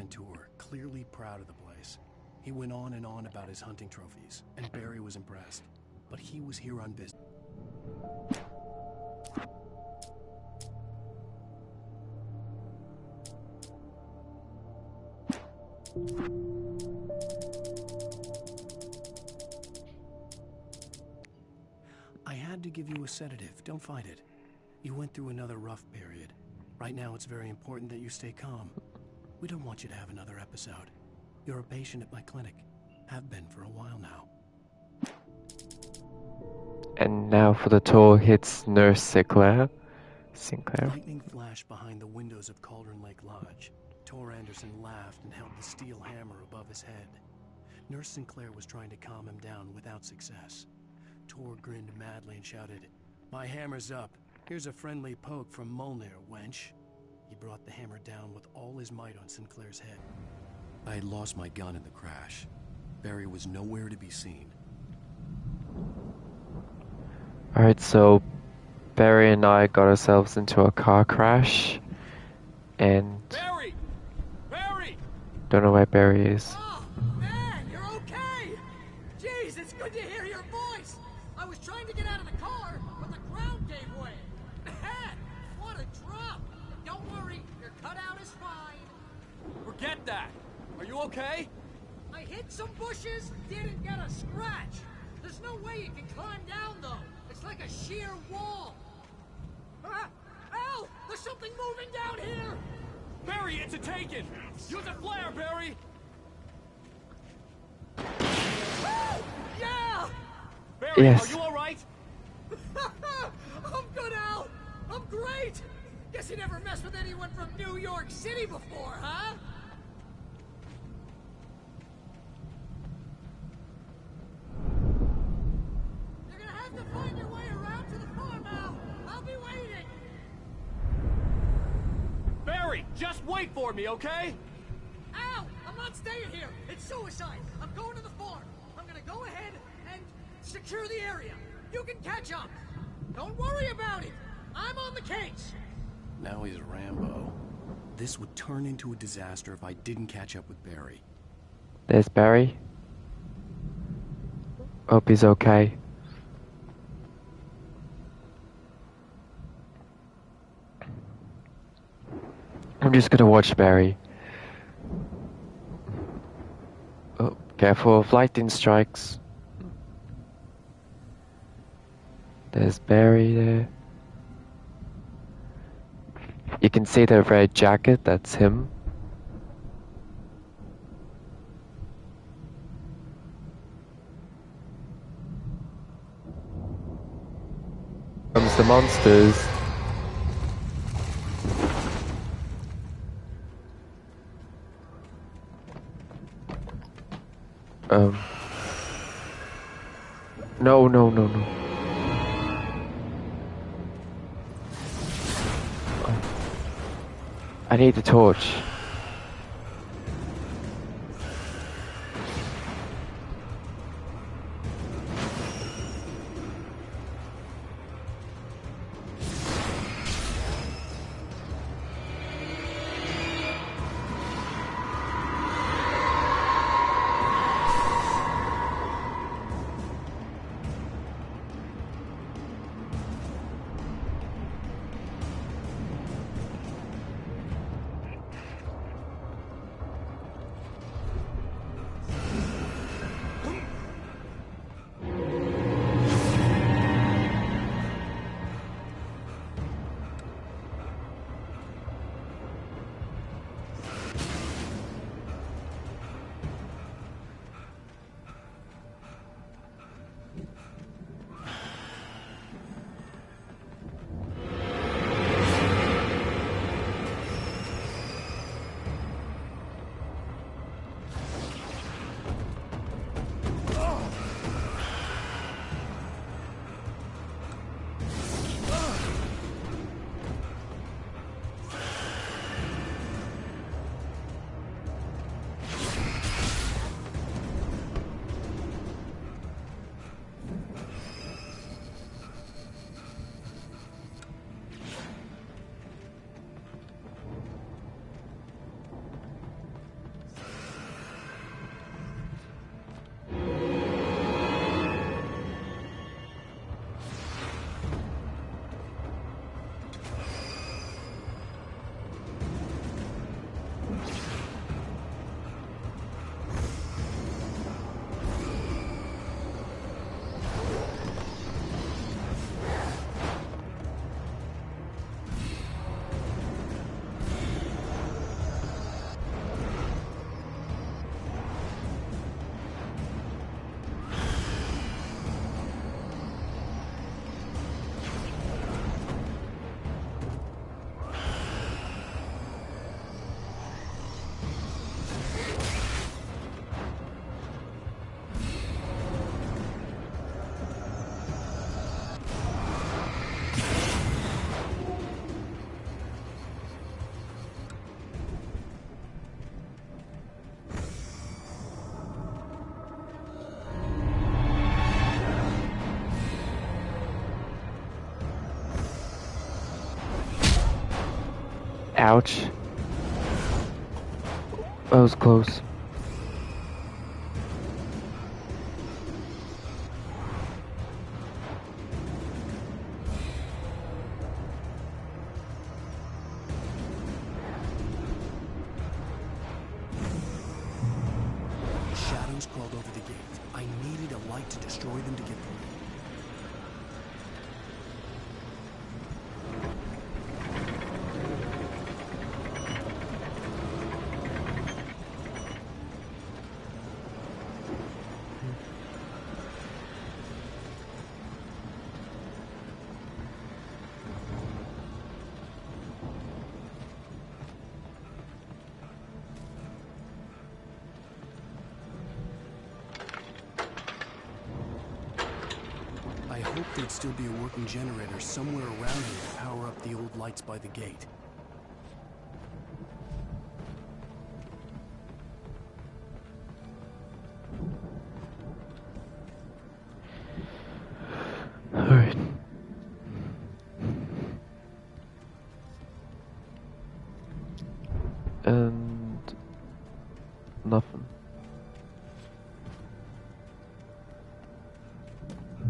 grand tour, clearly proud of the place. He went on and on about his hunting trophies, and Barry was impressed. But he was here on business. I had to give you a sedative. Don't fight it. You went through another rough period. Right now, it's very important that you stay calm. We don't want you to have another episode. You're a patient at my clinic. Have been for a while now. And now for the tour hits Nurse Sinclair. Lightning flashed behind the windows of Cauldron Lake Lodge. Tor Anderson laughed and held the steel hammer above his head. Nurse Sinclair was trying to calm him down without success. Tor grinned madly and shouted, "My hammer's up. Here's a friendly poke from Molnir, wench." He brought the hammer down with all his might on Sinclair's head. I had lost my gun in the crash. Barry was nowhere to be seen. Alright, so Barry and I got ourselves into a car crash. And Barry! Barry! don't know where Barry is. Oh, man, you're okay! Jeez, it's good to hear your voice! I was trying to get out of the car, but the ground gave way. Man, what a drop! Don't worry, your cutout is fine. Forget that! Are you okay? I hit some bushes, didn't get a scratch. There's no way you can climb down, though. It's like a sheer wall. Al! There's something moving down here! Barry, it's a taken! Use a flare, Barry! Yeah! Barry, Yes. are you alright? I'm good, Al! I'm great! Guess you never messed with anyone from New York City before, huh? You're gonna have to find your way around to the farm, Al! I'll be waiting! Barry, just wait for me, okay? Al! I'm not staying here! It's suicide! I'm going to the farm! I'm gonna go ahead and secure the area! You can catch up! Don't worry about it! I'm on the case! Now he's Rambo. This would turn into a disaster if I didn't catch up with Barry. There's Barry. Hope he's okay. I'm just gonna watch Barry. Oh, careful of lightning strikes. There's Barry there. You can see the red jacket, that's him. Comes the monsters. No, no, no, no. I need the torch. Ouch. That was close. Shadows crawled over the gate. I needed a light to destroy them to get through. I hoped there'd still be a working generator somewhere around here to power up the old lights by the gate. Alright. And nothing.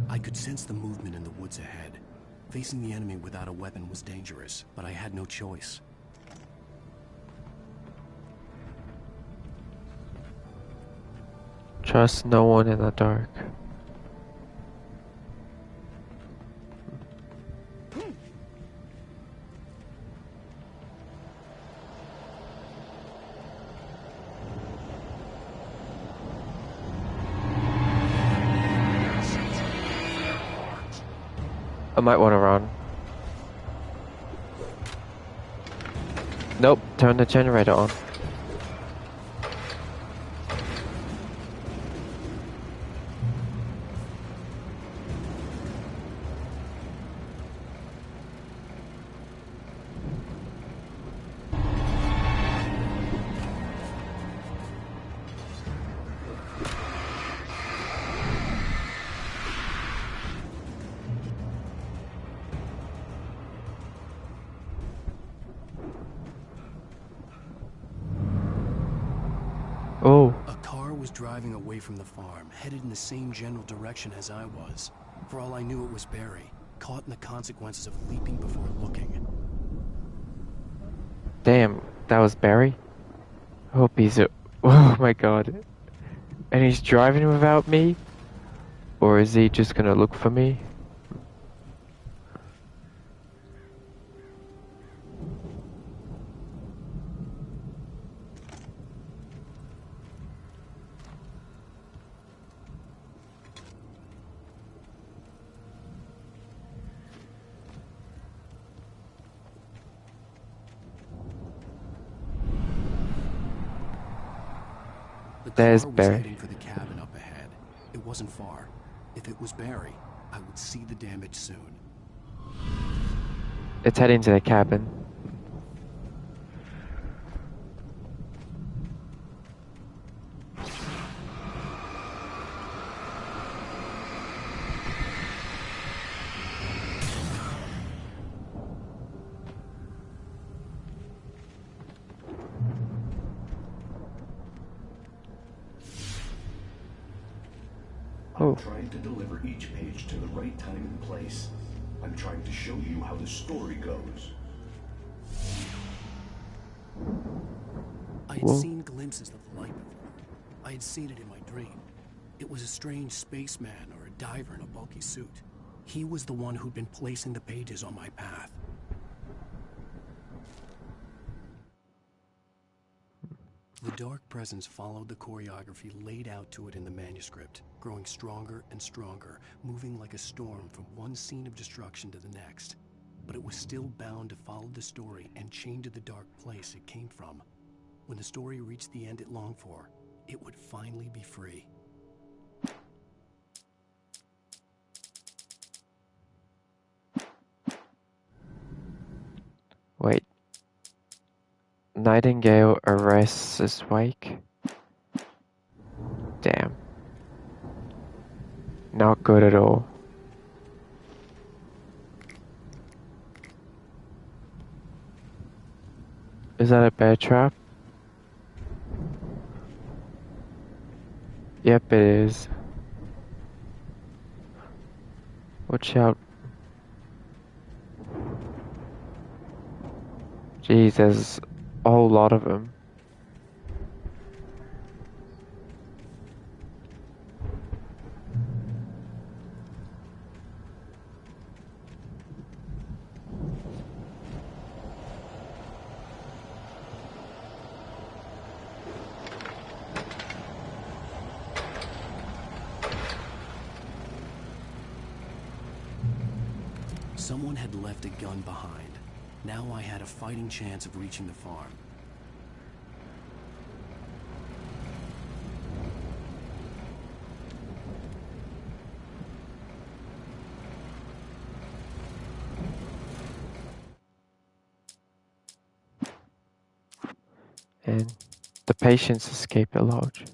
I could sense the movement in the woods ahead. Facing the enemy without a weapon was dangerous, but I had no choice. Trust no one in the dark. I might want to run. Nope, turn the generator on. Oh, A car was driving away from the farm, headed in the same general direction as I was. For all I knew, it was Barry, caught in the consequences of leaping before looking. damn, that was Barry? Hope he's a... Oh my god. And he's driving without me? Or is he just gonna look for me? The There's car was Barry. heading for the cabin up ahead. It wasn't far. If it was Barry, I would see the damage soon. It's heading to the cabin. Oh. I'm trying to deliver each page to the right time and place. I'm trying to show you how the story goes. I had Whoa. seen glimpses of the light before. I had seen it in my dream. It was a strange spaceman or a diver in a bulky suit. He was the one who'd been placing the pages on my path. The dark presence followed the choreography laid out to it in the manuscript, growing stronger and stronger, moving like a storm from one scene of destruction to the next. But it was still bound to follow the story and chained to the dark place it came from. When the story reached the end it longed for, it would finally be free. Wait. Nightingale arrests his wake? Damn. Not good at all. Is that a bear trap? Yep, it is. Watch out. Jeez, there's a whole lot of them. Someone had left a gun behind. Now I had a fighting chance of reaching the farm. And the patients escaped the lodge.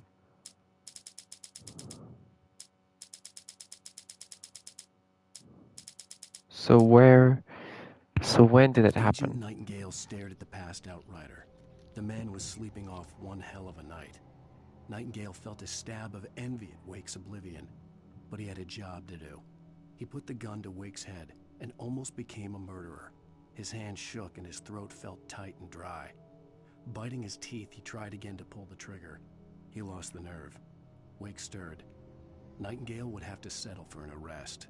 So when did it Agent happen? Nightingale stared at the passed out rider. The man was sleeping off one hell of a night. Nightingale felt a stab of envy at Wake's oblivion, but he had a job to do. He put the gun to Wake's head and almost became a murderer. His hand shook and his throat felt tight and dry. Biting his teeth, he tried again to pull the trigger. He lost the nerve. Wake stirred. Nightingale would have to settle for an arrest.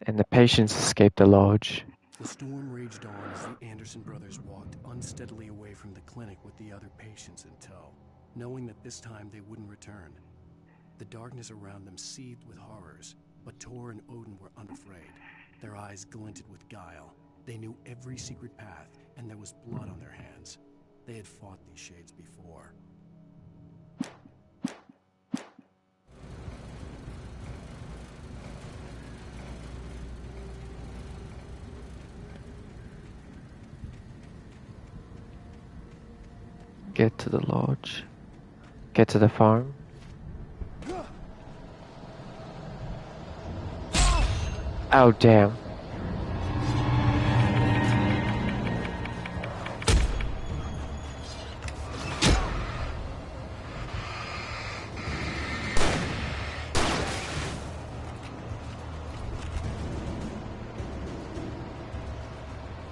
And the patients escaped the lodge. The storm raged on as the Anderson brothers walked unsteadily away from the clinic with the other patients in tow, knowing that this time they wouldn't return. The darkness around them seethed with horrors, but Tor and Odin were unafraid. Their eyes glinted with guile. They knew every secret path, and there was blood on their hands. They had fought these shades before. Get to the lodge. Get to the farm. Oh, damn.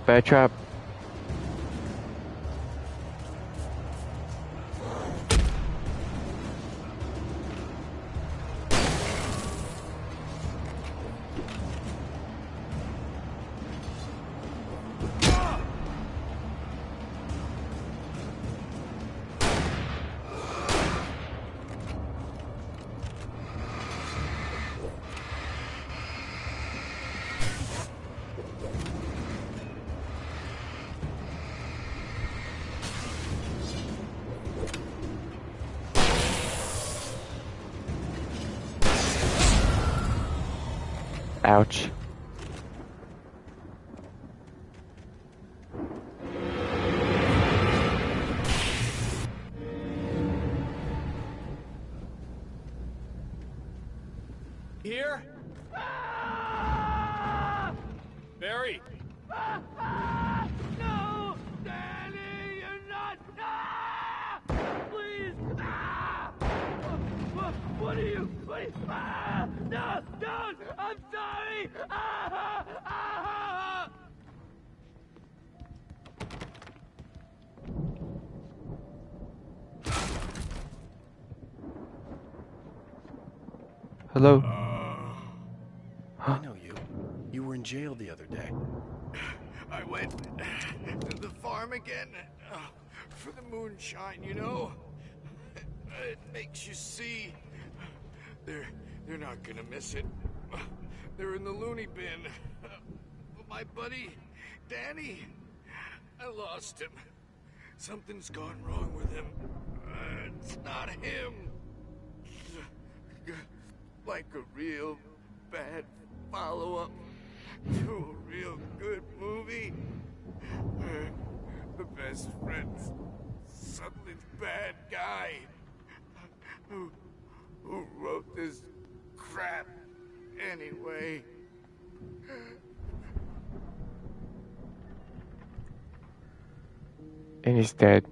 Bear trap. Ouch. Here? Barry! No! Danny, you're not! Please! What are you? No! Don't! I'm sorry! Hello? I know you. You were in jail the other day. I went to the farm again for the moonshine, you know? It makes you see. They're not gonna miss it. They're in the loony bin. My buddy, Danny, I lost him. Something's gone wrong with him. It's not him. Like a real bad follow-up to a real good movie. The best friend's suddenly bad guy who wrote this crap, anyway. And he's dead.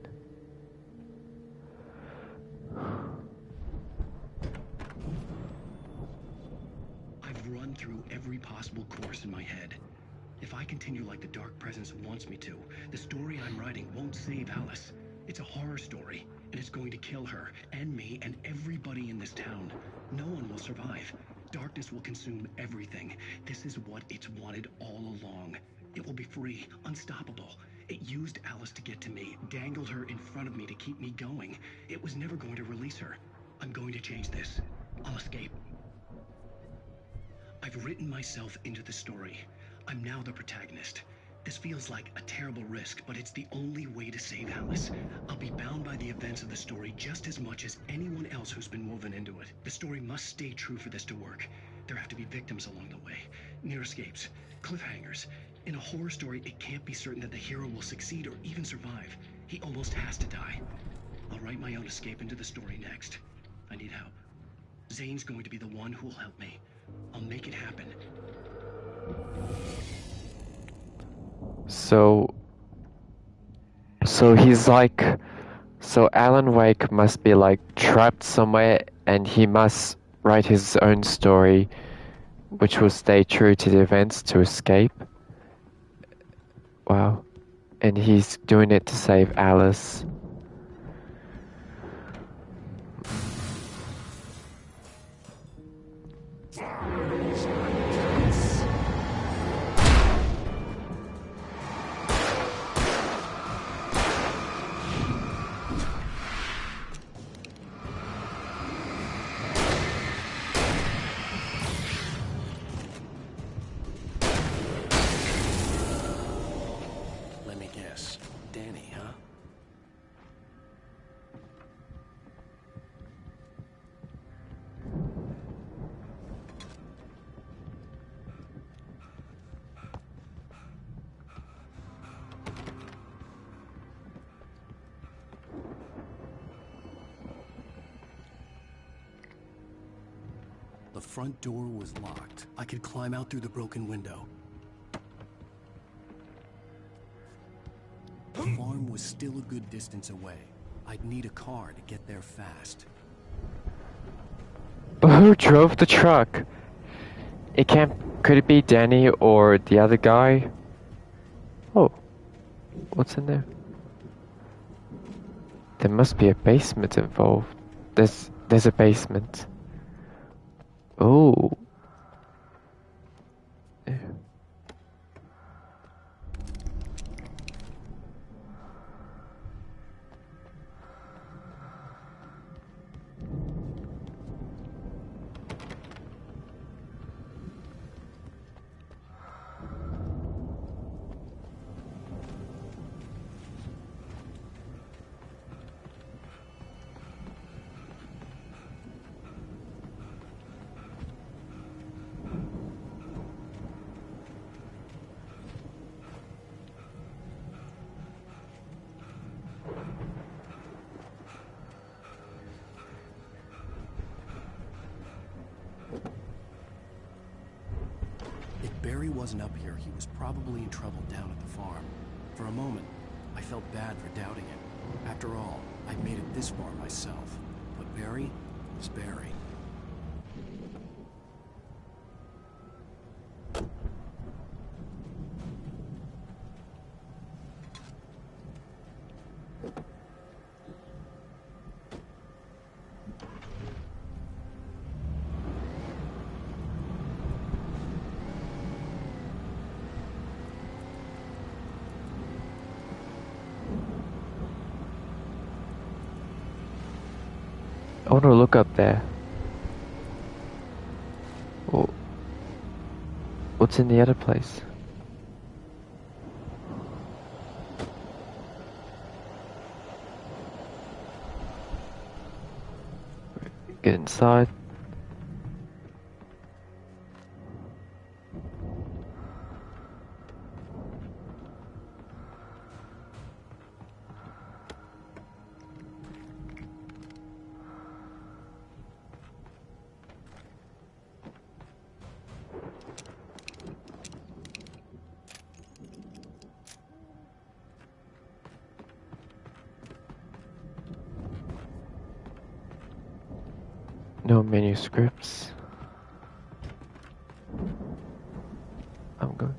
I've run through every possible course in my head. If I continue like the Dark Presence wants me to, the story I'm writing won't save Alice. It's a horror story, and it's going to kill her, and me, and everybody in this town. No one will survive. Darkness will consume everything. This is what it's wanted all along. It will be free, unstoppable. It used Alice to get to me, dangled her in front of me to keep me going. It was never going to release her. I'm going to change this. I'll escape. I've written myself into the story. I'm now the protagonist. This feels like a terrible risk, but it's the only way to save Alice. I'll be bound by the events of the story just as much as anyone else who's been woven into it. The story must stay true for this to work. There have to be victims along the way, near escapes, cliffhangers. In a horror story, it can't be certain that the hero will succeed or even survive. He almost has to die. I'll write my own escape into the story next. I need help. Zane's going to be the one who will help me. I'll make it happen. So he's like, so Alan Wake must be like trapped somewhere and he must write his own story which will stay true to the events to escape. Wow. And he's doing it to save Alice. Let me guess. Danny, huh? The front door was locked. I could climb out through the broken window. The farm was still a good distance away. I'd need a car to get there fast. But who drove the truck? It can't. Could it be Danny or the other guy? Oh, what's in there? There must be a basement involved. There's a basement. Oh. Yeah. If Barry wasn't up here, he was probably in trouble down at the farm. For a moment, I felt bad for doubting it. After all, I'd made it this far myself. But Barry was Barry. I want to look up there. Oh. What's in the other place? Get inside. more manuscripts. I'm good.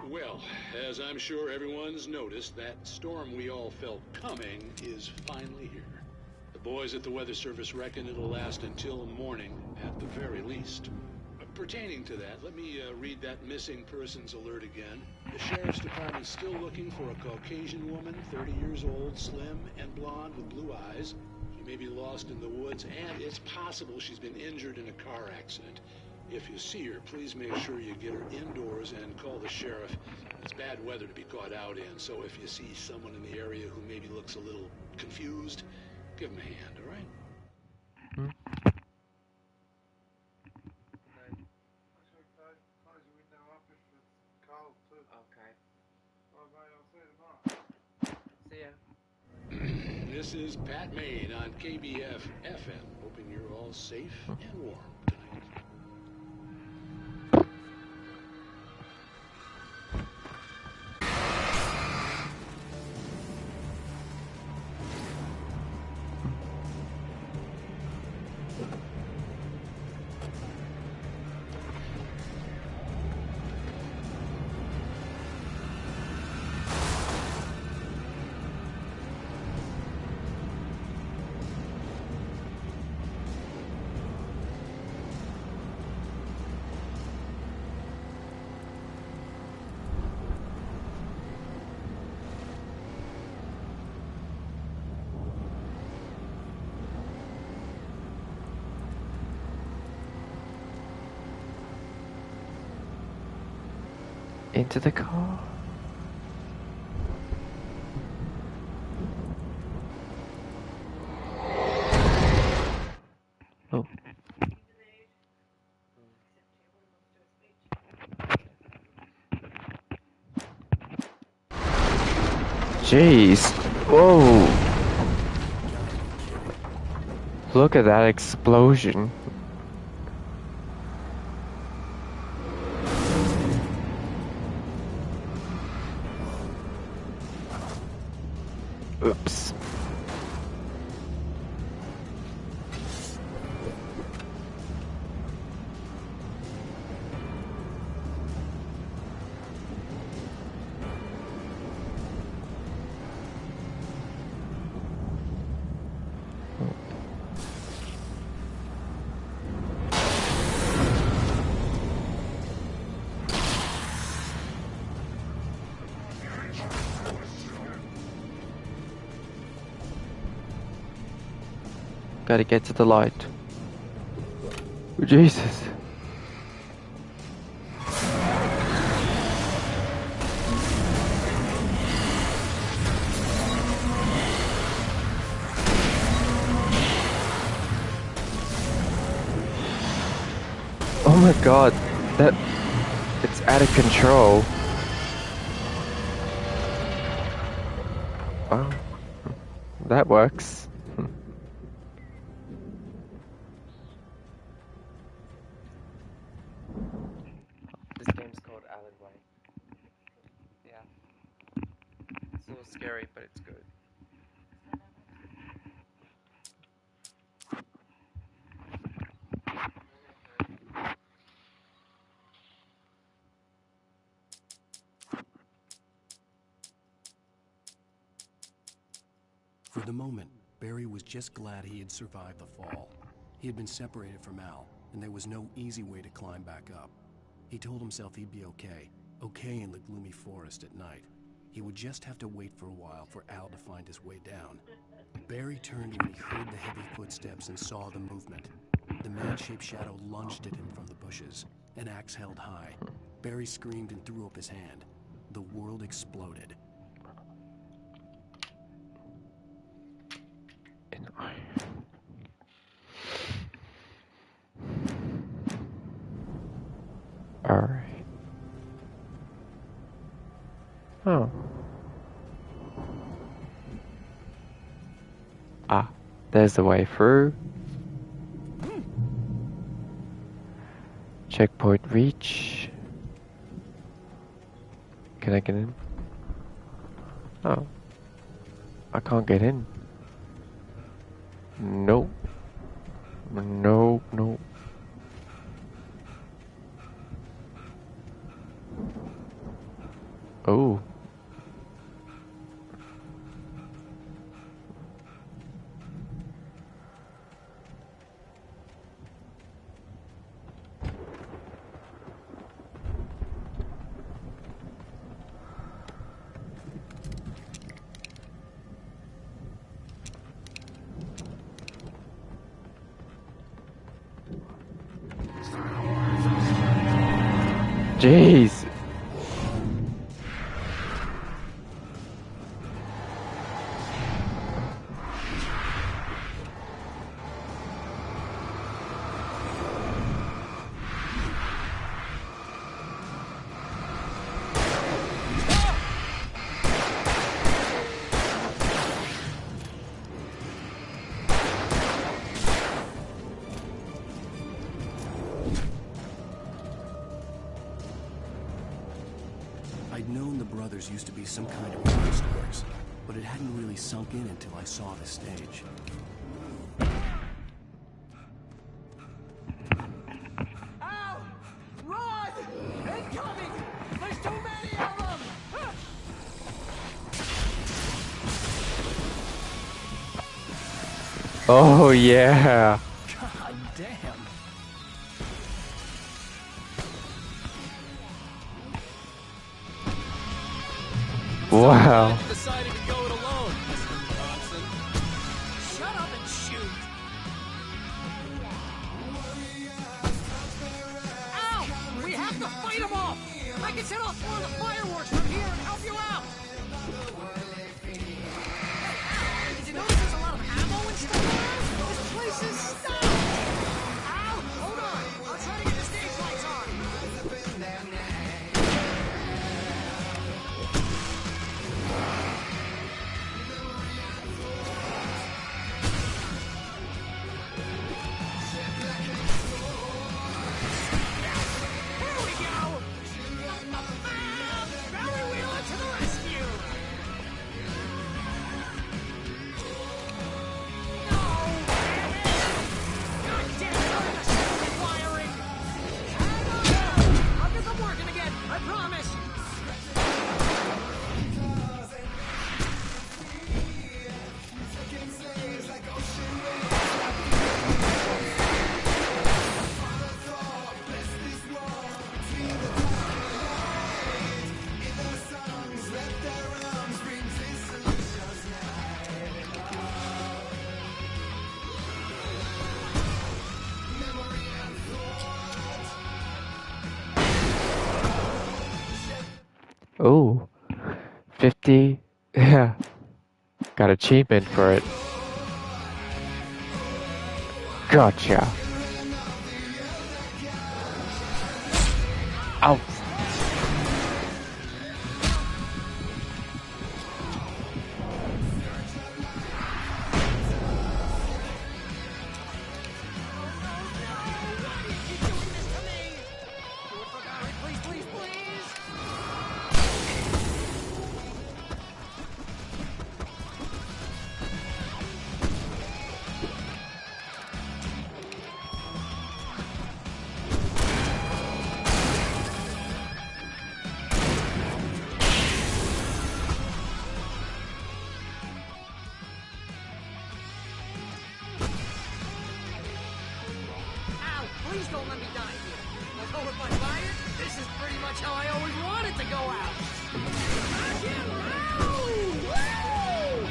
Well, as I'm sure everyone's noticed, that storm we all felt coming is finally here. The boys at the Weather Service reckon it'll last until morning, at the very least. Pertaining to that, let me read that missing persons alert again. The Sheriff's Department's still looking for a Caucasian woman, 30 years old, slim and blonde with blue eyes. She may be lost in the woods, and it's possible she's been injured in a car accident. If you see her, please make sure you get her indoors and call the sheriff. It's bad weather to be caught out in, so if you see someone in the area who maybe looks a little confused, give them a hand, all right? See ya. This is Pat Maine on KBF FM, hoping you're all safe and warm tonight. Into the car. Oh. Jeez. Whoa. Look at that explosion. Oops. Gotta get to the light. Jesus. Oh my god, it's out of control. Wow, that works. This game's called Alan Wake. Yeah. It's a little scary, but it's good. For the moment, Barry was just glad he had survived the fall. He had been separated from Al, and there was no easy way to climb back up. He told himself he'd be okay in the gloomy forest at night. He would just have to wait for a while for Al to find his way down. Barry turned when he heard the heavy footsteps and saw the movement. The man-shaped shadow lunged at him from the bushes, an axe held high. Barry screamed and threw up his hand. The world exploded. Alright. Oh. Ah, there's the way through. Checkpoint reach. Can I get in? Oh. I can't get in. Nope. Nope, nope. Oh. Jeez. I'd known the brothers used to be some kind of rock stars, but it hadn't really sunk in until I saw the stage. Ow! Run! Incoming! There's too many of them! Oh yeah. God damn! Wow. Decided to go it alone, Mr. Thompson. Shut up and shoot! Ow! We have to fight them off! I can set off more of the fireworks from here and help you out! Hey, did you notice there's a lot of ammo and stuff around? This place is stuck! Ow! Hold on! I'll try to get the stage lights on! Here we go! Barry Wheeler to the rescue! No! Damn it! God damn it! I'm gonna stop the wiring! I'll get them working again! I promise! Oh. 50. Yeah. Got achievement for it. Gotcha. Ow. Please, please, please! Ow! Please don't let me die here. Like over by fire? This is pretty much how I always wanted to go out. Rock and roll! Woo!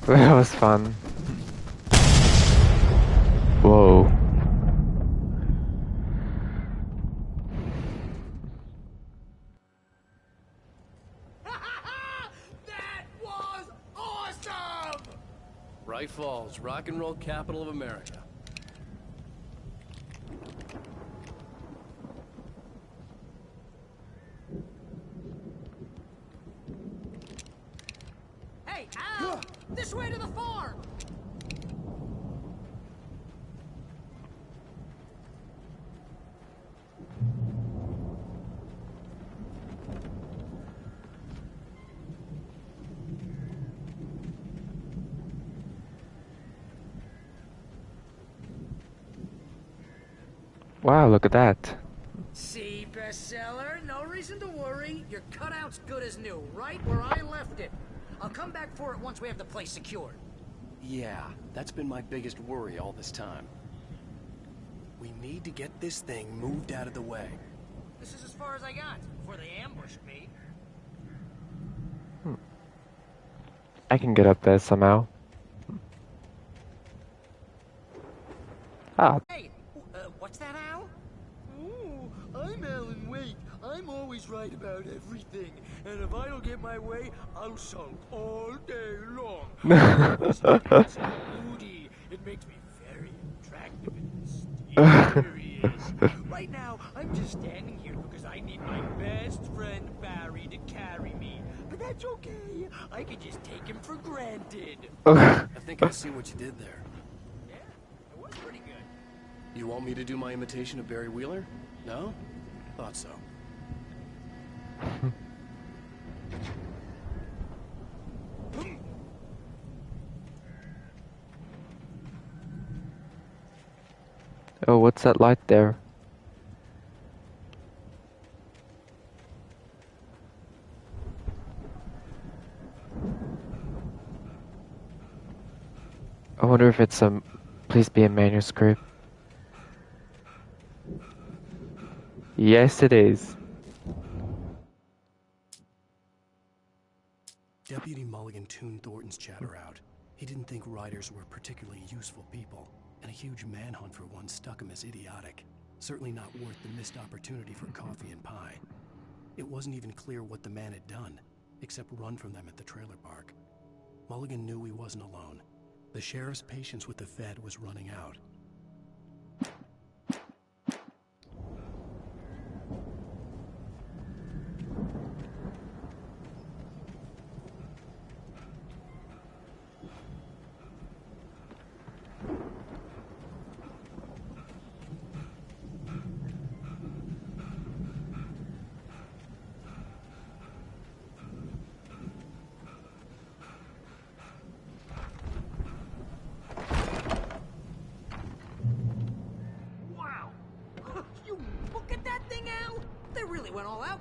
That was fun. Whoa. That was awesome! Bright Falls, rock and roll capital of America. Hey, Al! This way to the farm! Wow, look at that. See, bestseller, no reason to worry. Your cutout's good as new, right where I left it. I'll come back for it once we have the place secured. Yeah, that's been my biggest worry all this time. We need to get this thing moved out of the way. This is as far as I got before they ambushed me. I can get up there somehow. Ah, Hey, what's that, Al? Ooh, I'm Alan Wake. I'm always right about everything. And if I don't get my way, I'll sulk all day long. It's moody. It makes me very attractive and mysterious. Right now, I'm just standing here because I need my best friend Barry to carry me. But that's okay. I can just take him for granted. I think I see what you did there. Yeah, it was pretty good. You want me to do my imitation of Barry Wheeler? No? Thought so. oh, what's that light there? I wonder if it's please be a manuscript. Yes, it is. Deputy Mulligan tuned Thornton's chatter out. He didn't think riders were particularly useful people, and a huge manhunt for one struck him as idiotic. Certainly not worth the missed opportunity for coffee and pie. It wasn't even clear what the man had done, except run from them at the trailer park. Mulligan knew he wasn't alone. The sheriff's patience with the Fed was running out.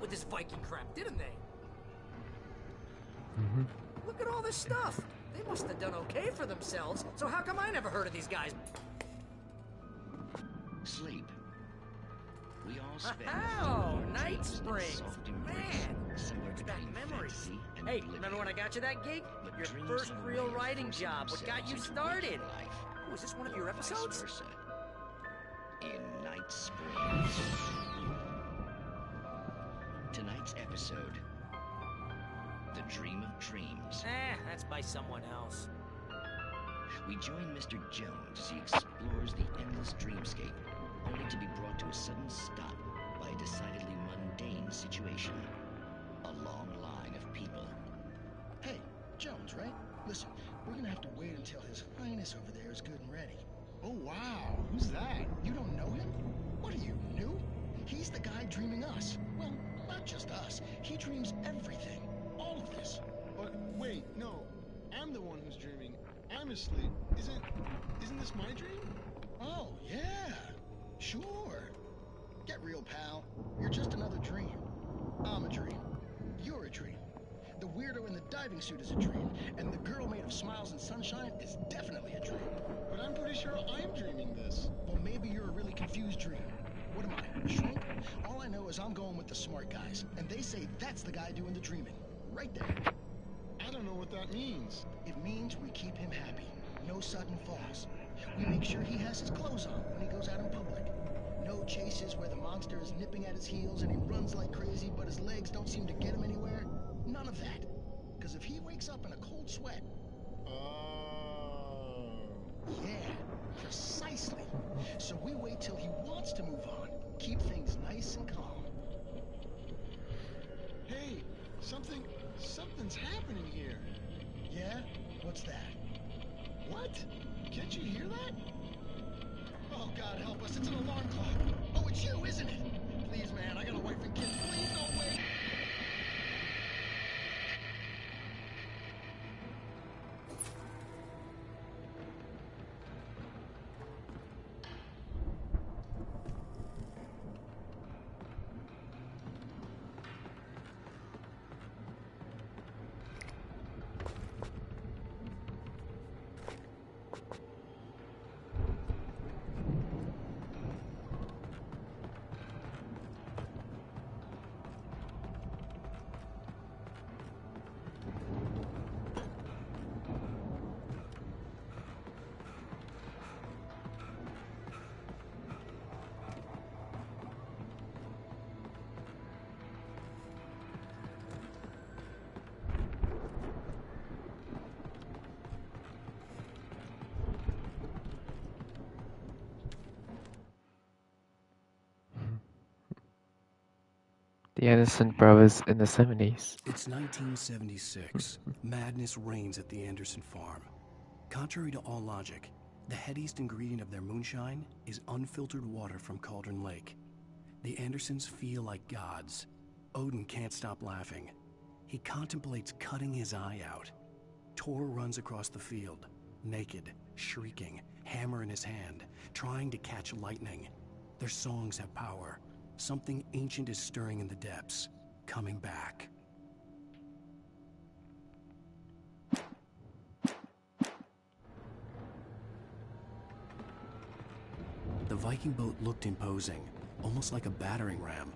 With this Viking crap, didn't they? Mm-hmm. Look at all this stuff. They must have done okay for themselves. So how come I never heard of these guys? Sleep. We all spend Oh, Night Springs. soft Man, embrace, brings back between memories. fantasy and Hey, oblivion. remember when I got you that gig? But Your dreams first and real waves writing force job. What got themselves you into started? waking life. Was this one of your or vice episodes? versa. In Night Springs. Tonight's episode, The Dream of Dreams. That's by someone else. We join Mr. Jones as he explores the endless dreamscape, only to be brought to a sudden stop by a decidedly mundane situation. A long line of people. Hey, Jones, right? Listen, we're gonna have to wait until His Highness over there is good and ready. Oh, wow. Who's that? You don't know him? What are you, new? He's the guy dreaming us. Well, not just us. He dreams everything. All of this. But wait, no. I'm the one who's dreaming. I'm asleep. Isn't this my dream? Oh, yeah. Sure. Get real, pal. You're just another dream. I'm a dream. You're a dream. The weirdo in the diving suit is a dream, and the girl made of smiles and sunshine is definitely a dream. But I'm pretty sure I'm dreaming this. Well, maybe you're a really confused dream. What am I, a shrink? All I know is I'm going with the smart guys, and they say that's the guy doing the dreaming. Right there. I don't know what that means. It means we keep him happy. No sudden falls. We make sure he has his clothes on when he goes out in public. No chases where the monster is nipping at his heels and he runs like crazy, but his legs don't seem to get him anywhere. None of that. Because if he wakes up in a cold sweat... Yeah, precisely. So we wait till he wants to move on. Keep things nice and calm. Hey, something's happening here. Yeah? What's that? What? Can't you hear that? Oh, God help us, it's an alarm clock. Oh, it's you, isn't it? Please, man, I got a wife and kids. Please don't wait. The Anderson brothers in the 70s. It's 1976. Madness reigns at the Anderson farm. Contrary to all logic, the headiest ingredient of their moonshine is unfiltered water from Cauldron Lake. The Andersons feel like gods. Odin can't stop laughing. He contemplates cutting his eye out. Tor runs across the field, naked, shrieking, hammer in his hand, trying to catch lightning. Their songs have power. Something ancient is stirring in the depths, coming back. The Viking boat looked imposing, almost like a battering ram.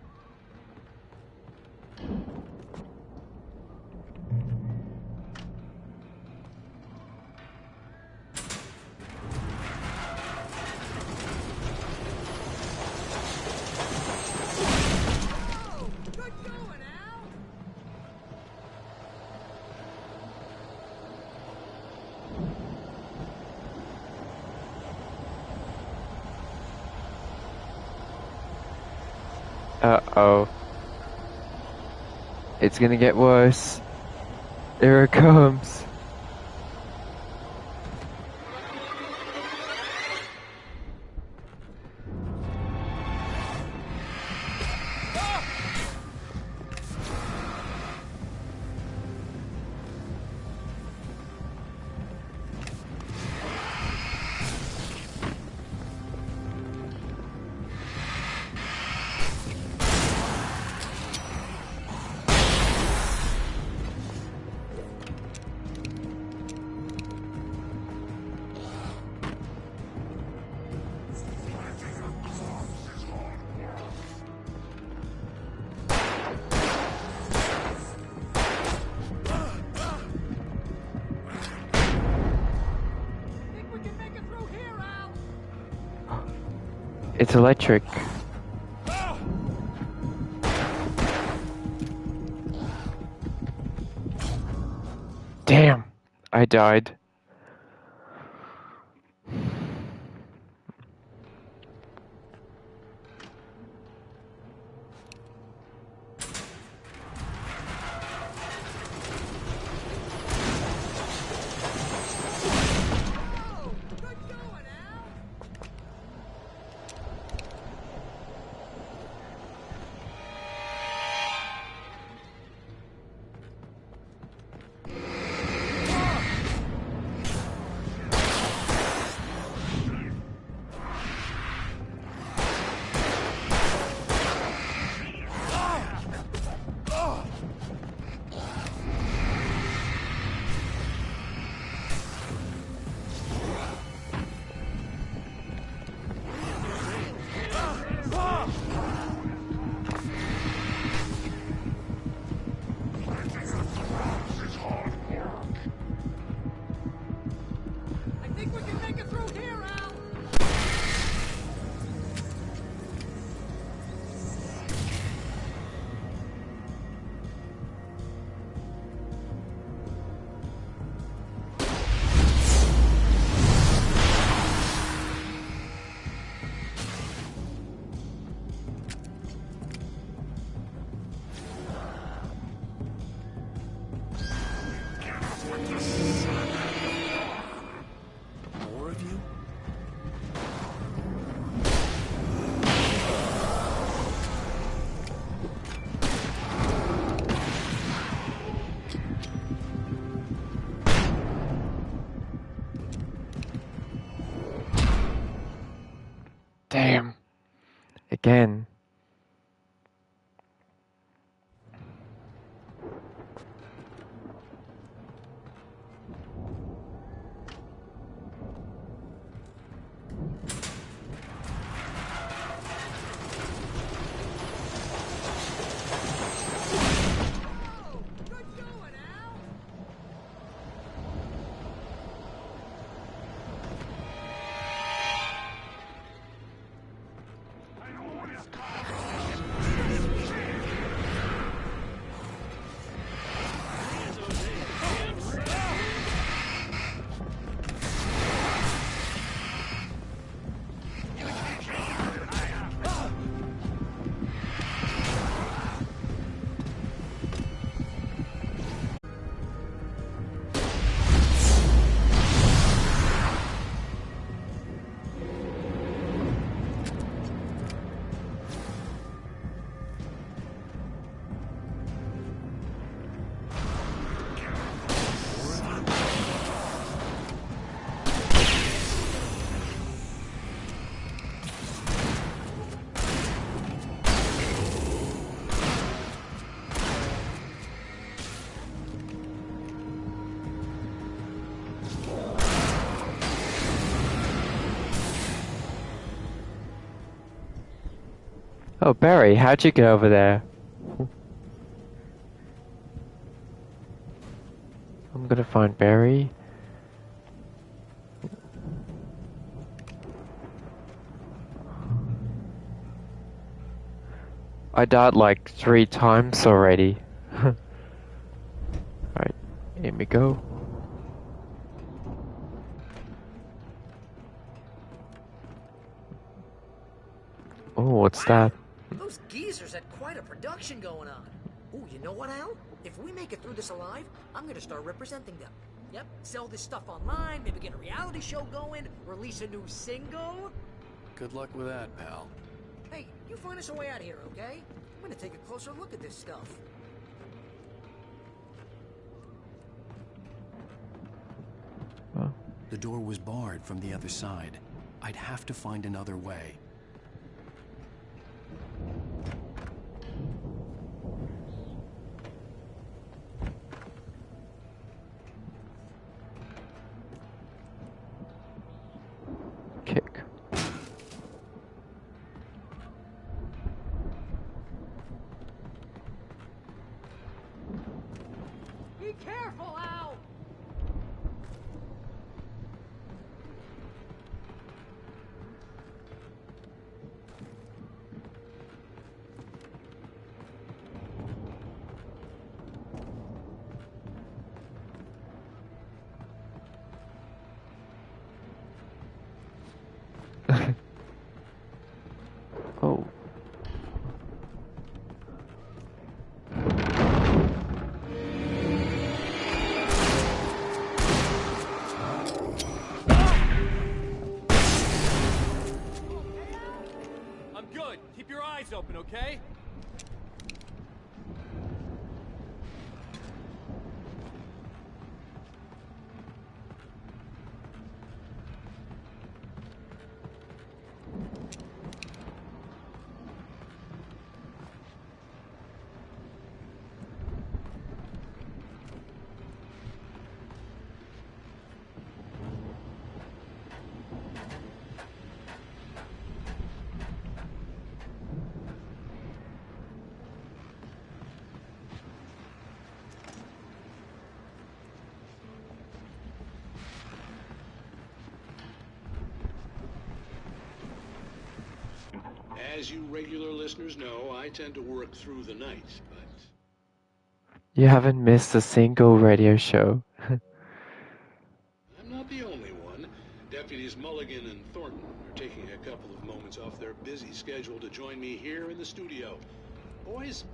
Uh-oh. It's gonna get worse. Here it comes. It's electric. Damn! I died. I think we can make it through here, Al! More of you? Damn. Again. Good going, Al! Oh, Barry, how'd you get over there? I'm gonna find Barry. I died like 3 times already. Alright, here we go. Oh, what's that? Those geezers had quite a production going on. Ooh, you know what, Al? If we make it through this alive, I'm gonna start representing them. Yep, sell this stuff online, maybe get a reality show going, release a new single. Good luck with that, pal. Hey, you find us a way out of here, okay? I'm gonna take a closer look at this stuff. Oh. The door was barred from the other side. I'd have to find another way. Kick. Be careful, Al! As you regular listeners know, I tend to work through the night, but You haven't missed a single radio show. I'm not the only one. Deputies Mulligan and Thornton are taking a couple of moments off their busy schedule to join me here in the studio. Boys,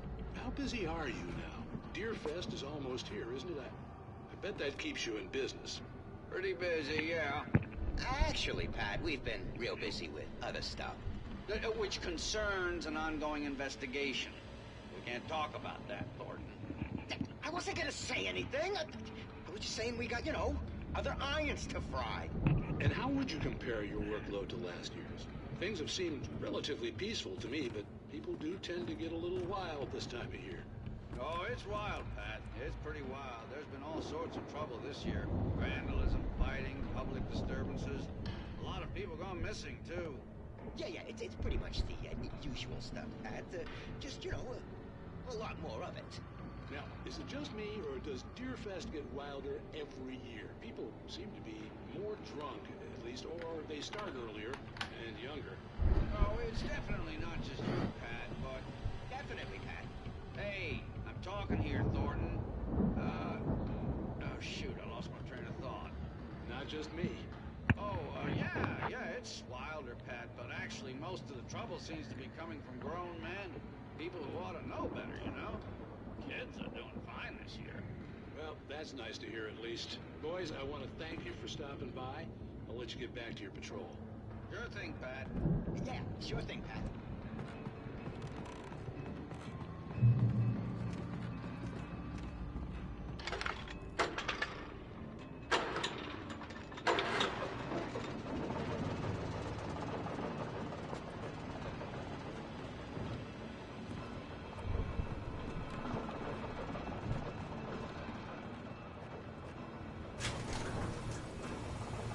how busy are you now? Deerfest is almost here, isn't it? I bet that keeps you in business. Pretty busy, yeah. Actually, Pat, we've been real busy with other stuff, which concerns an ongoing investigation. We can't talk about that, Thornton. I wasn't gonna say anything. I was just saying we got, other irons to fry. And how would you compare your workload to last year's? Things have seemed relatively peaceful to me, but people do tend to get a little wild this time of year. Oh, it's wild, Pat. It's pretty wild. There's been all sorts of trouble this year. Vandalism, fighting, public disturbances. A lot of people gone missing, too. Yeah, it's pretty much the usual stuff, Pat. Just, a lot more of it. Now, is it just me, or does Deerfest get wilder every year? People seem to be more drunk, at least, or they start earlier and younger. Oh, it's definitely not just you, Pat, but... Definitely, Pat. Hey, I'm talking here, Thornton. Oh, shoot, I lost my train of thought. Not just me. Oh, yeah, it's wilder, Pat, but actually most of the trouble seems to be coming from grown men. People who ought to know better, Kids are doing fine this year. Well, that's nice to hear at least. Boys, I want to thank you for stopping by. I'll let you get back to your patrol. Sure thing, Pat. Yeah, sure thing, Pat.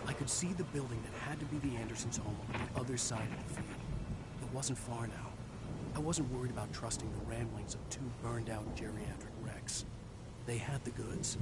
I could see the building that had to be the Andersons' home on the other side of the field. It wasn't far now. I wasn't worried about trusting the ramblings of two burned-out geriatric wrecks. They had the goods.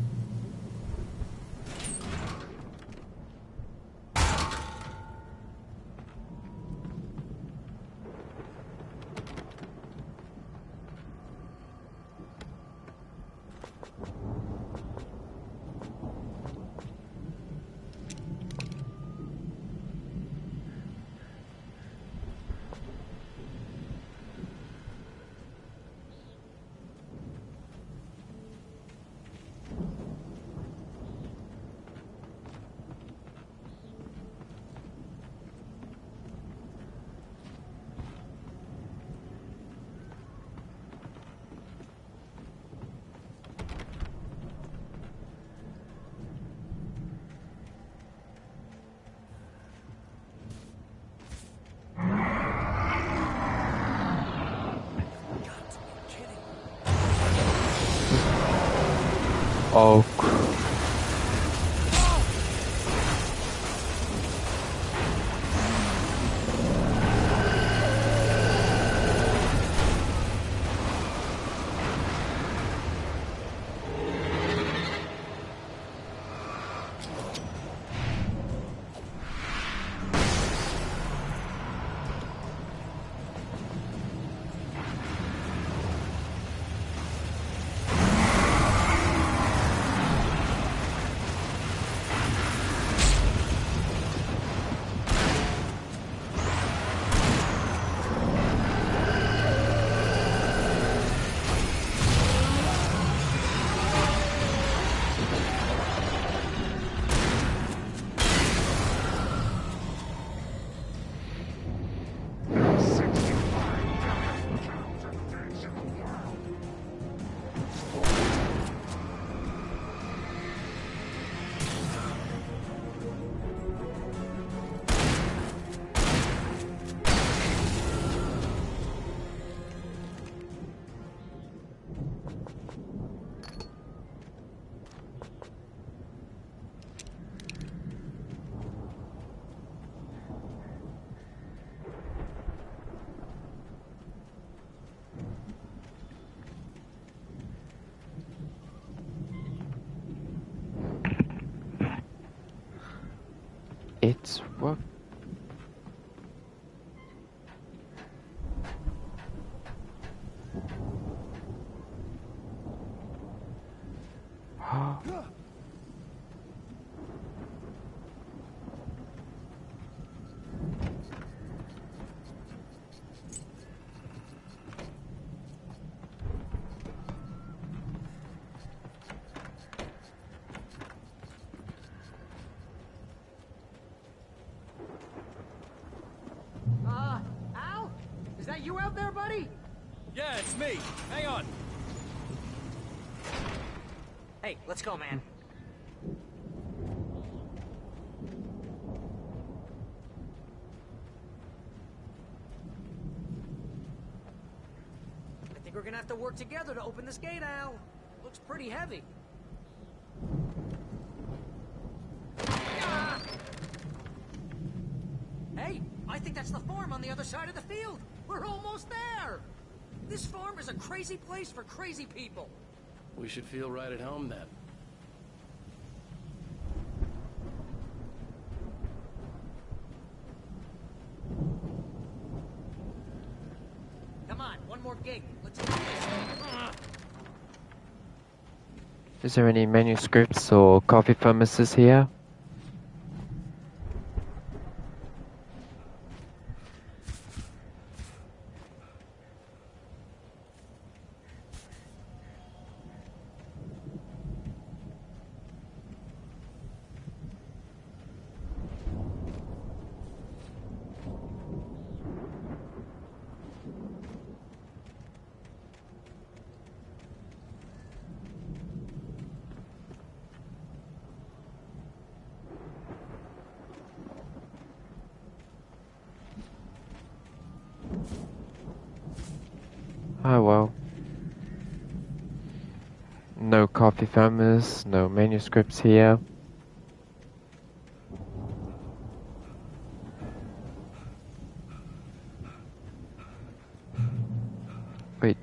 Oh, it's what? Al? Is that you out there, buddy? Yeah, it's me. Hang on. Hey, let's go, man. I think we're gonna have to work together to open this gate, Al. Looks pretty heavy. Ah! Hey, I think that's the farm on the other side of the field. We're almost there. This farm is a crazy place for crazy people. We should feel right at home then. Come on, one more gate. Let's do this. Is there any manuscripts or coffee thermoses here? Oh well. No coffee thermos, no manuscripts here. Wait,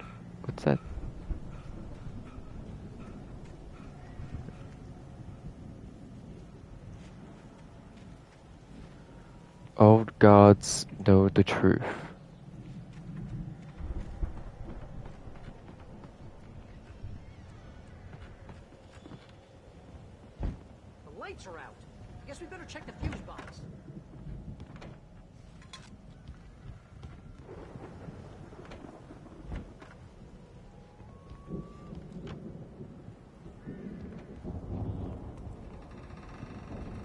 what's that? Old gods know the truth. The lights are out. I guess we better check the fuse box.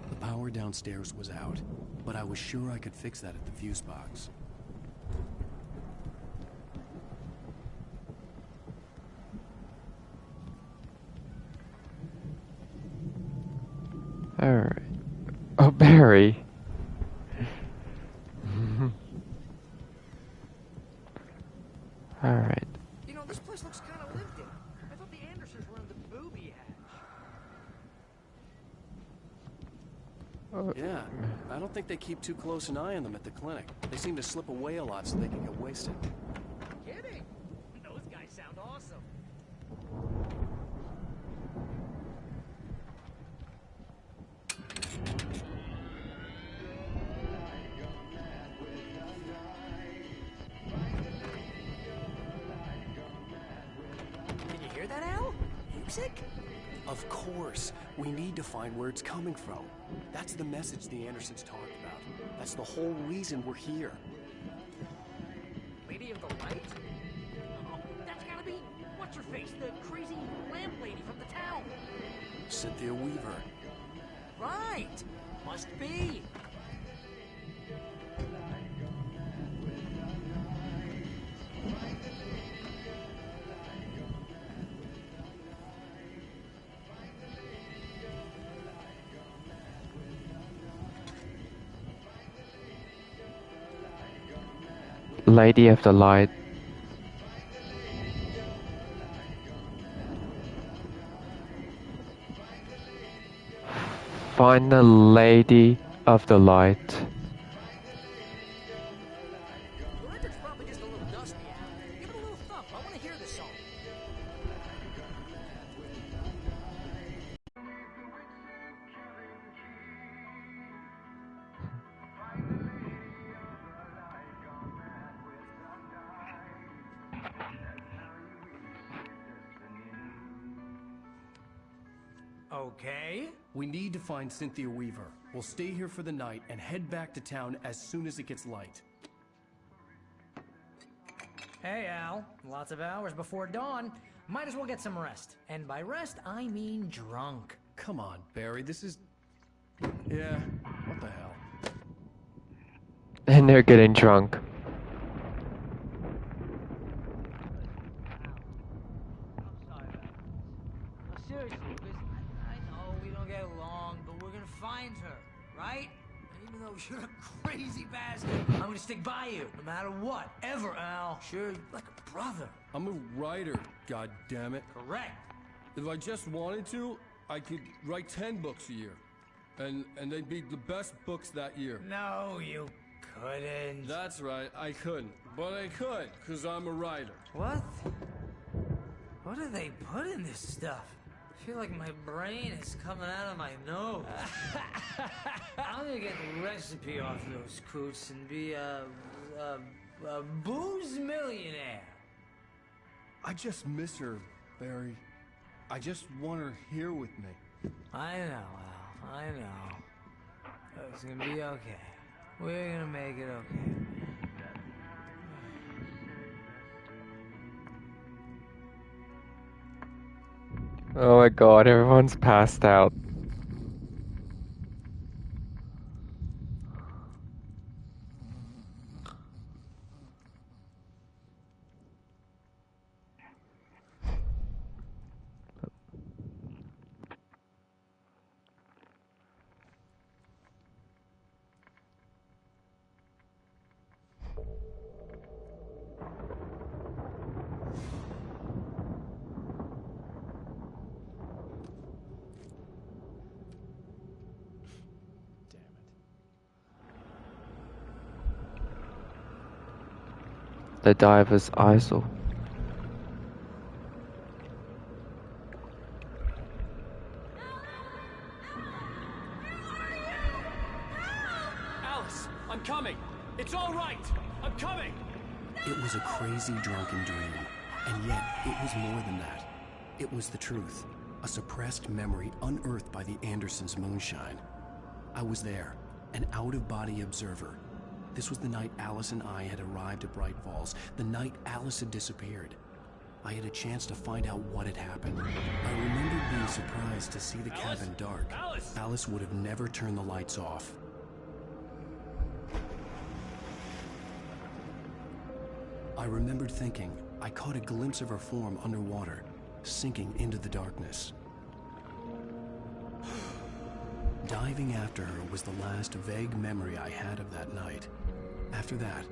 The power downstairs was out, but I was sure I could fix that at the fuse box. Alright. Oh, Barry! Alright. You know, this place looks kind of lived in. I thought the Andersons were in the booby hatch. Yeah, I don't think they keep too close an eye on them at the clinic. They seem to slip away a lot so they can get wasted. Kidding? Those guys sound awesome. Can you hear that, Al? Music? Of course. We need to find where it's coming from. That's the message the Andersons talked about. That's the whole reason we're here. Lady of the Light? Oh, that's gotta be... What's her face? The crazy lamp lady from the town. Cynthia Weaver. Right! Must be. Lady of the Light. Find the Lady of the Light. The record's probably just a little dusty, Al. Give it a little thump. I want to hear this song. Okay. We need to find Cynthia Weaver. We'll stay here for the night and head back to town as soon as it gets light. Hey, Al. Lots of hours before dawn. Might as well get some rest. And by rest, I mean drunk. Come on, Barry, this is... Yeah, what the hell? And they're getting drunk. Seriously, because I know we don't get along, but we're gonna find her, right? And even though you're a crazy bastard, I'm gonna stick by you, no matter what, ever, Al. Sure, like a brother. I'm a writer, goddammit. Correct. If I just wanted to, I could write 10 books a year. And they'd be the best books that year. No, you couldn't. That's right, I couldn't. But I could, because I'm a writer. What? What do they put in this stuff? I feel like my brain is coming out of my nose. I'm gonna get the recipe off those coots and be a booze millionaire. I just miss her, Barry. I just want her here with me. I know, Al. I know. It's gonna be okay. We're gonna make it okay. Oh my god, everyone's passed out. The Diver's Isle. Alice, I'm coming. It's all right. I'm coming. It was a crazy drunken dream, and yet it was more than that. It was the truth, a suppressed memory unearthed by the Andersons' moonshine. I was there, an out-of-body observer. This was the night Alice and I had arrived at Bright Falls, the night Alice had disappeared. I had a chance to find out what had happened. I remembered being surprised to see the cabin dark. Alice would have never turned the lights off. I remembered thinking I caught a glimpse of her form underwater, sinking into the darkness. Diving after her was the last vague memory I had of that night. After that,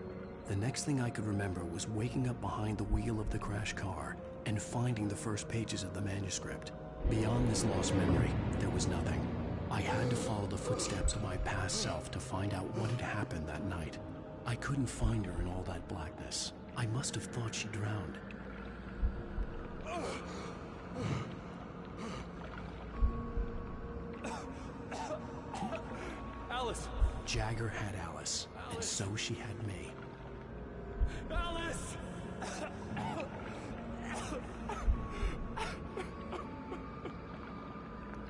the next thing I could remember was waking up behind the wheel of the crash car and finding the first pages of the manuscript. Beyond this lost memory, there was nothing. I had to follow the footsteps of my past self to find out what had happened that night. I couldn't find her in all that blackness. I must have thought she drowned. Alice! Jagger had Alice, and so she had me. Alice!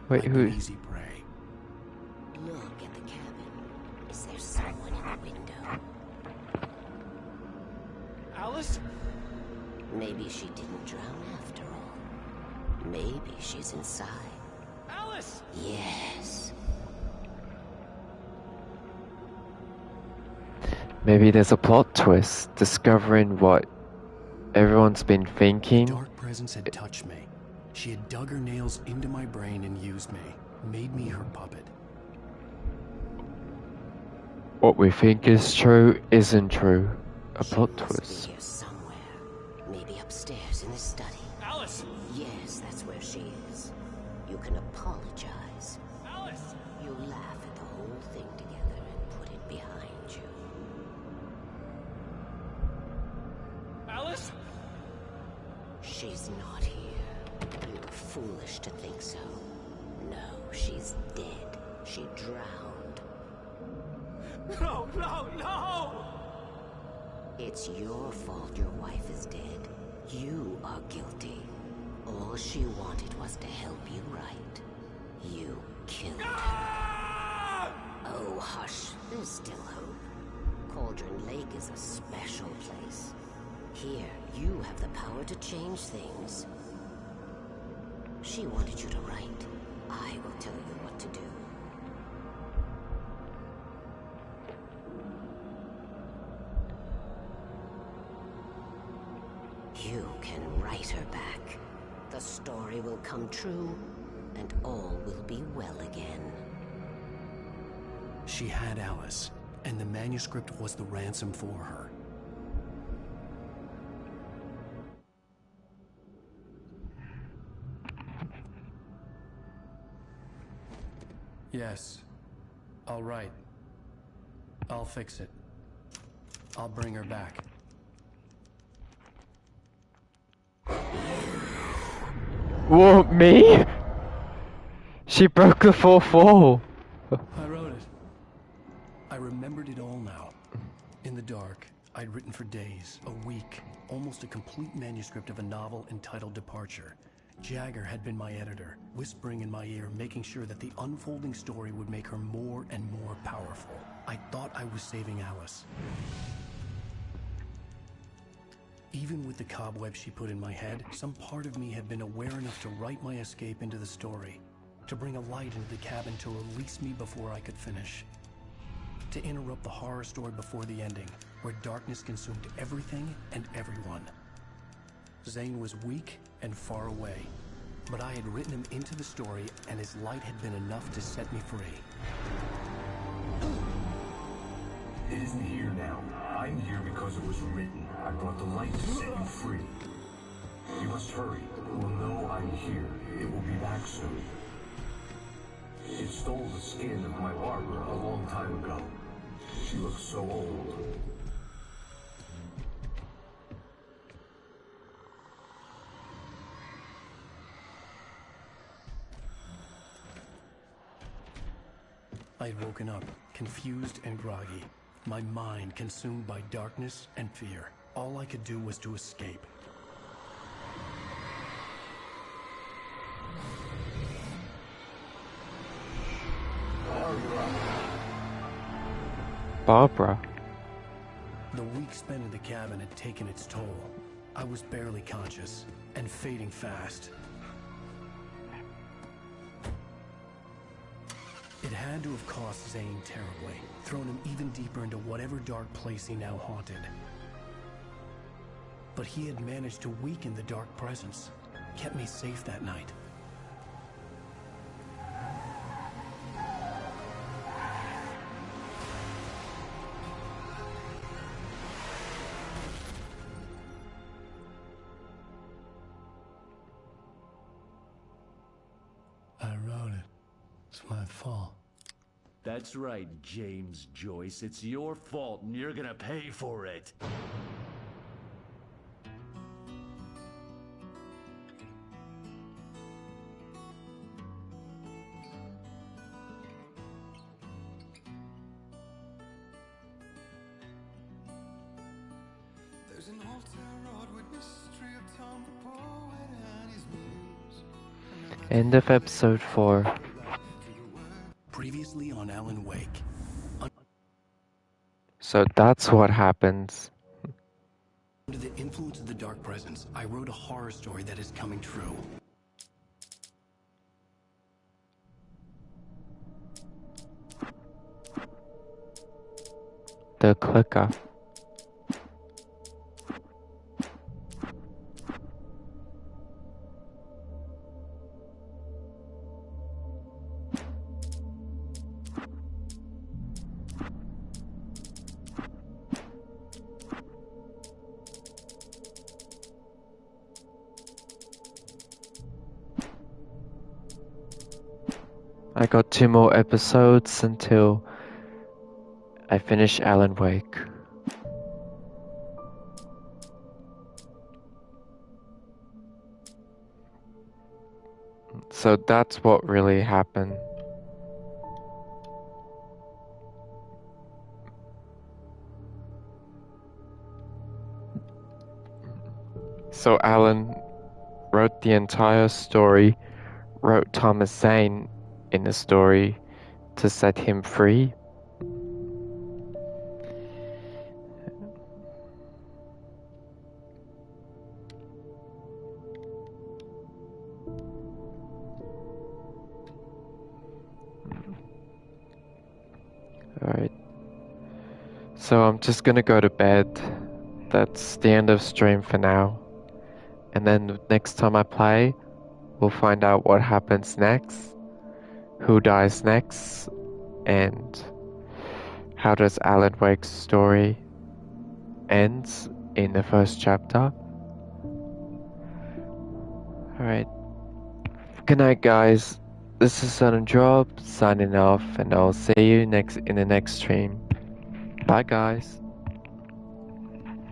Wait, who? Easy prey. Look at the cabin. Is there someone in the window? Alice? Maybe she didn't drown after all. Maybe she's inside. Alice! Yes. Maybe there's a plot twist, discovering what everyone's been thinking. The dark presence had touched me. She had dug her nails into my brain and used me, made me her puppet. What we think is true isn't true. A plot She twist. must be here somewhere. Maybe upstairs in the study. Alice! Yes, that's where she is. You can apologize. Alice! You laugh at the whole thing together and put it behind you. Alice? She's not here. You were foolish to think so. No, she's dead. She drowned. No, no, no! It's your fault your wife is dead. You are guilty. All she wanted was to help you right. Wake is a special place. Here, you have the power to change things. She wanted you to write. I will tell you what to do. You can write her back. The story will come true, and all will be well again. She had Alice, and the manuscript was the ransom for her. Yes. All right. I'll fix it. I'll bring her back. Whoa, me? She broke the fourth wall. I wrote it. I remembered it all now. In the dark, I'd written for days, a week, almost a complete manuscript of a novel entitled Departure. Jagger had been my editor, whispering in my ear, making sure that the unfolding story would make her more and more powerful. I thought I was saving Alice. Even with the cobwebs she put in my head, some part of me had been aware enough to write my escape into the story, to bring a light into the cabin to release me before I could finish, to interrupt the horror story before the ending, where darkness consumed everything and everyone. Zane was weak and far away, but I had written him into the story, and his light had been enough to set me free. It isn't here now. I'm here because it was written. I brought the light to set you free. You must hurry. It will know I'm here. It will be back soon. It stole the skin of my Barbara a long time ago. She looks so old. I'd woken up, confused and groggy, my mind consumed by darkness and fear. All I could do was to escape. Barbara. The week spent in the cabin had taken its toll. I was barely conscious, and fading fast. It had to have cost Zane terribly, thrown him even deeper into whatever dark place he now haunted. But he had managed to weaken the dark presence, kept me safe that night. I wrote it. It's my fault. That's right, James Joyce. It's your fault, and you're gonna pay for it. There's an altar road with mystery of Tom the poet and his muse. End of episode 4. Previously on Alan Wake. So that's what happens. Under the influence of the dark presence, I wrote a horror story that is coming true. The clicker. I got 2 more episodes until I finish Alan Wake. So that's what really happened. So Alan wrote the entire story, wrote Thomas Zane in the story to set him free. So I'm just gonna go to bed. That's the end of stream for now. And then next time I play, we'll find out what happens next, who dies next, and how does Alan Wake's story ends in the first chapter. Alright. Good night, guys. This is Sudden Drop signing off, and I'll see you in the next stream. Bye, guys.